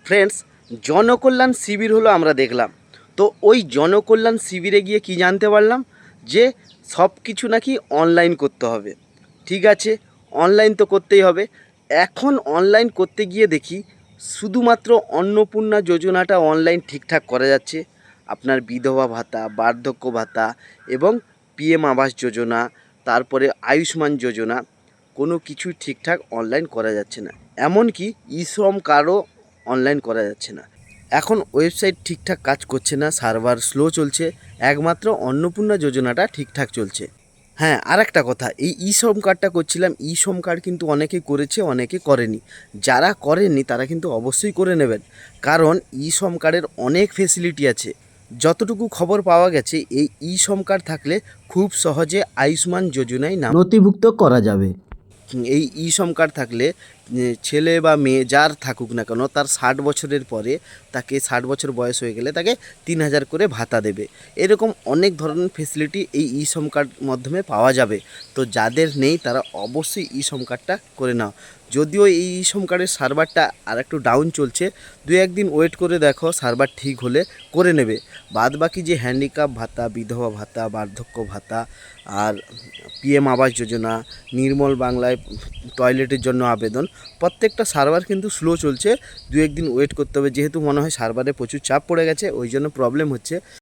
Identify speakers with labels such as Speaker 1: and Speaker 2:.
Speaker 1: Friends, Janakalyan শিবির হলো আমরা দেখলাম। তো ওই জনকল্যাণ শিবিরে গিয়ে কি জানতে পারলাম যে সব কিছু নাকি অনলাইন করতে হবে। ঠিক আছে, অনলাইন তো করতেই হবে। এখন অনলাইন করতে গিয়ে দেখি শুধুমাত্র অন্নপূর্ণা যোজনাটা অনলাইন ঠিকঠাক করা যাচ্ছে। আপনার বিধবা ভাতা, বার্ধক্য ভাতা এবং পিএম আবাস যোজনা, তারপরে আয়ুষ্মান যোজনা, কোনো কিছুই ঠিকঠাক অনলাইন করা যাচ্ছে না। এমনকি শ্রম কার্ডও অনলাইন করা যাচ্ছে না। এখন ওয়েবসাইট ঠিকঠাক কাজ করছে না, সার্ভার স্লো চলছে, একমাত্র অন্নপূর্ণা যোজনাটা ঠিকঠাক চলছে। হ্যাঁ, আর একটা কথা, এই শ্রম কার্ডটা করছিলাম, শ্রম কার্ড কিন্তু অনেকে করেছে, অনেকে করেনি। যারা করেননি তারা কিন্তু অবশ্যই করে নেবেন, কারণ শ্রম কার্ডের অনেক ফেসিলিটি আছে। যতটুকু খবর পাওয়া গেছে, এই শ্রম কার্ড থাকলে খুব সহজে আয়ুষ্মান যোজনায় নাম নথিভুক্ত করা যাবে। এই শ্রম কার্ড থাকলে ছেলে বা মেয়ে যার থাকুক না কেন, তার 60 বছরের পরে, তাকে 60 বছর বয়স হয়ে গেলে তাকে 3000 করে ভাতা দেবে। এরকম অনেক ধরনের ফেসিলিটি এই শ্রম কার্ড মাধ্যমে পাওয়া যাবে। তো যাদের নেই তারা অবশ্যই শ্রম কার্ডটা করে নাও। যদিও এই শ্রম কার্ডের সার্ভারটা আর একটু ডাউন চলছে, 2-1 দিন ওয়েট করে দেখো, সার্ভার ঠিক হলে করে নেবে। বাদ বাকি যে হ্যান্ডিক্যাপ ভাতা, বিধবা ভাতা, বার্ধক্য ভাতা, আর পিএম আবাস যোজনা, নির্মল বাংলায় টয়লেটের জন্য আবেদন, প্রত্যেকটা সার্ভার কিন্তু স্লো চলছে। 2-1 দিন ওয়েট করতে হবে, যেহেতু মনে হয় সার্ভারে প্রচুর চাপ পড়ে গেছে, ওই জন্য প্রবলেম হচ্ছে।